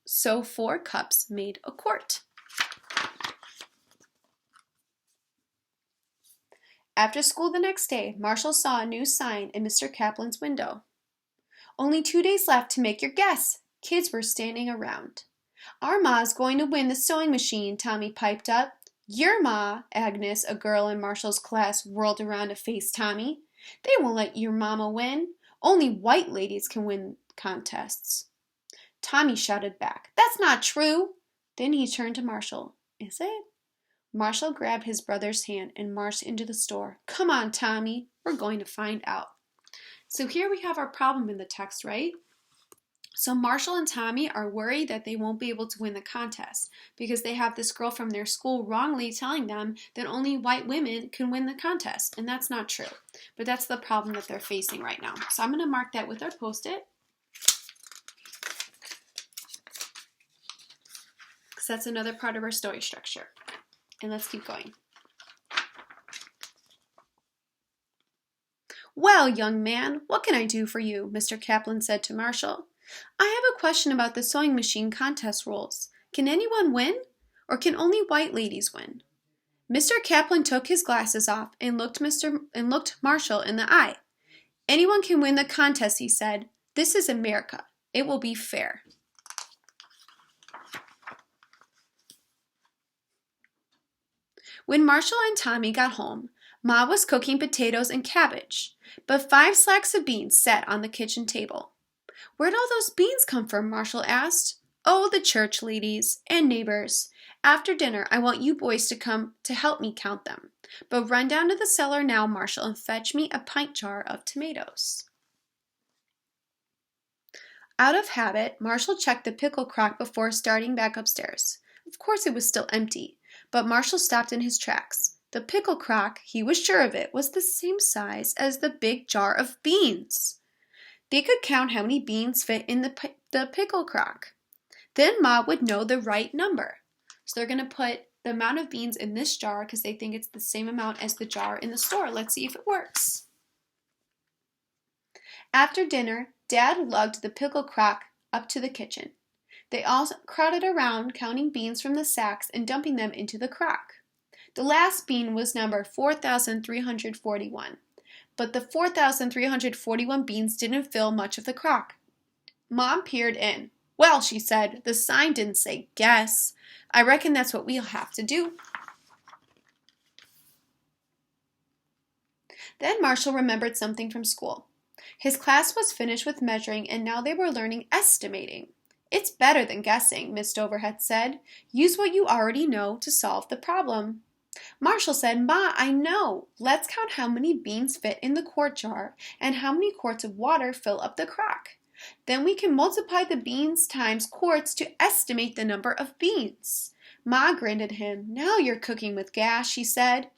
So 4 cups made a quart. After school the next day, Marshall saw a new sign in Mr. Kaplan's window. Only 2 days left to make your guess. Kids were standing around. Our ma's going to win the sewing machine, Tommy piped up. Your ma, Agnes, a girl in Marshall's class, whirled around to face Tommy. They won't let your mama win. Only white ladies can win contests. Tommy shouted back, That's not true. Then he turned to Marshall. Is it? Marshall grabbed his brother's hand and marched into the store. Come on, Tommy. We're going to find out. So here we have our problem in the text, right? So Marshall and Tommy are worried that they won't be able to win the contest because they have this girl from their school wrongly telling them that only white women can win the contest, and that's not true. But that's the problem that they're facing right now. So I'm going to mark that with our Post-it, because that's another part of our story structure. And let's keep going. Well, young man, what can I do for you? Mr. Kaplan said to Marshall. I have a question about the sewing machine contest rules. Can anyone win? Or can only white ladies win? Mr. Kaplan took his glasses off and looked Marshall in the eye. Anyone can win the contest, he said. This is America. It will be fair. When Marshall and Tommy got home, Ma was cooking potatoes and cabbage, but 5 sacks of beans sat on the kitchen table. Where'd all those beans come from? Marshall asked. Oh, the church ladies and neighbors. After dinner, I want you boys to come to help me count them. But run down to the cellar now, Marshall, and fetch me a pint jar of tomatoes. Out of habit, Marshall checked the pickle crock before starting back upstairs. Of course, it was still empty, but Marshall stopped in his tracks. The pickle crock, he was sure of it, was the same size as the big jar of beans. They could count how many beans fit in the pickle crock. Then Ma would know the right number. So they're going to put the amount of beans in this jar because they think it's the same amount as the jar in the store. Let's see if it works. After dinner, Dad lugged the pickle crock up to the kitchen. They all crowded around, counting beans from the sacks and dumping them into the crock. The last bean was number 4,341. But the 4,341 beans didn't fill much of the crock. Mom peered in. Well, she said, the sign didn't say guess. I reckon that's what we'll have to do. Then Marshall remembered something from school. His class was finished with measuring and now they were learning estimating. It's better than guessing, Miss Dover had said. Use what you already know to solve the problem. Marshall said, Ma, I know. Let's count how many beans fit in the quart jar and how many quarts of water fill up the crock. Then we can multiply the beans times quarts to estimate the number of beans. Ma grinned at him. Now you're cooking with gas, she said.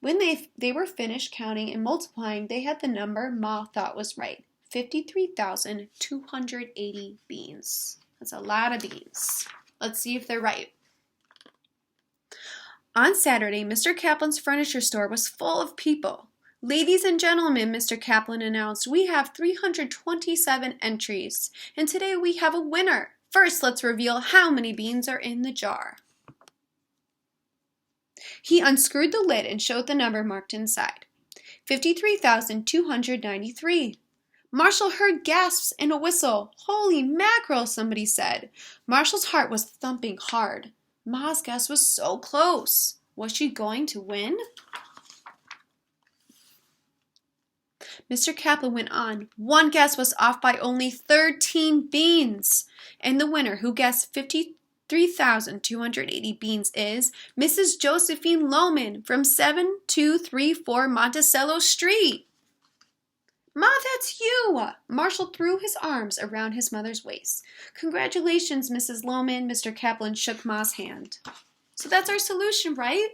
When they were finished counting and multiplying, they had the number Ma thought was right. 53,280 beans. That's a lot of beans. Let's see if they're right. On Saturday, Mr. Kaplan's furniture store was full of people. Ladies and gentlemen, Mr. Kaplan announced, we have 327 entries, and today we have a winner. First, let's reveal how many beans are in the jar. He unscrewed the lid and showed the number marked inside. 53,293. Marshall heard gasps and a whistle. Holy mackerel, somebody said. Marshall's heart was thumping hard. Ma's guess was so close. Was she going to win? Mr. Kaplan went on. One guess was off by only 13 beans. And the winner, who guessed 53,280 beans, is Mrs. Josephine Lohman from 7234 Monticello Street. Ma, that's you! Marshall threw his arms around his mother's waist. Congratulations, Mrs. Lohman. Mr. Kaplan shook Ma's hand. So that's our solution, right?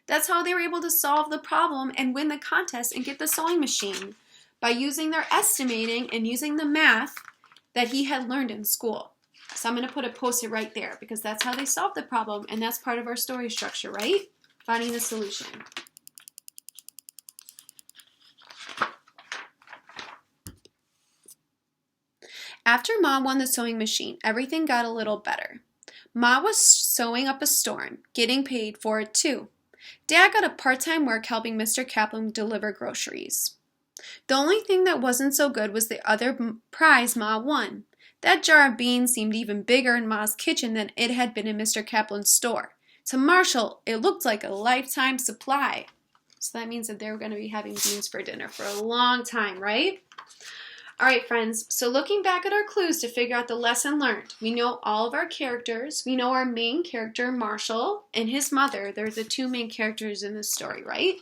That's how they were able to solve the problem and win the contest and get the sewing machine, by using their estimating and using the math that he had learned in school. So I'm going to put a Post-it right there because that's how they solved the problem, and that's part of our story structure, right? Finding the solution. After Ma won the sewing machine, everything got a little better. Ma was sewing up a storm, getting paid for it too. Dad got a part-time work helping Mr. Kaplan deliver groceries. The only thing that wasn't so good was the other prize Ma won. That jar of beans seemed even bigger in Ma's kitchen than it had been in Mr. Kaplan's store. To Marshall, it looked like a lifetime supply. So that means that they were going to be having beans for dinner for a long time, right? All right, friends, so looking back at our clues to figure out the lesson learned, we know all of our characters. We know our main character, Marshall, and his mother. They're the two main characters in this story, right?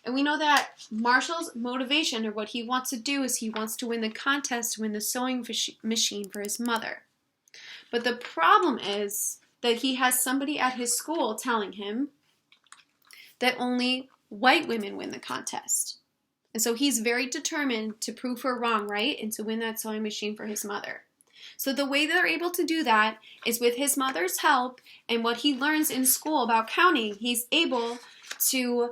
And we know that Marshall's motivation, or what he wants to do, is he wants to win the contest to win the sewing machine for his mother. But the problem is that he has somebody at his school telling him that only white women win the contest. And so he's very determined to prove her wrong, right? And to win that sewing machine for his mother. So the way they're able to do that is with his mother's help and what he learns in school about counting. He's able to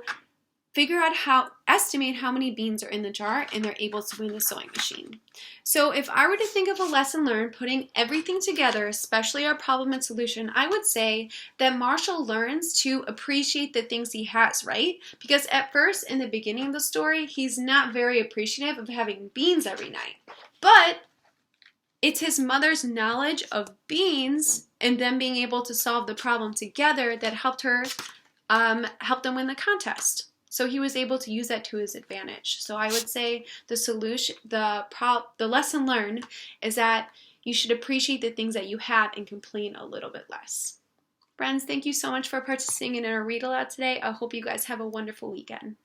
figure out estimate how many beans are in the jar, and they're able to win the sewing machine. So if I were to think of a lesson learned, putting everything together, especially our problem and solution, I would say that Marshall learns to appreciate the things he has, right? Because at first, in the beginning of the story, he's not very appreciative of having beans every night. But it's his mother's knowledge of beans and them being able to solve the problem together that helped them win the contest. So he was able to use that to his advantage. So I would say the solution, the lesson learned is that you should appreciate the things that you have and complain a little bit less. Friends, thank you so much for participating in our read aloud today. I hope you guys have a wonderful weekend.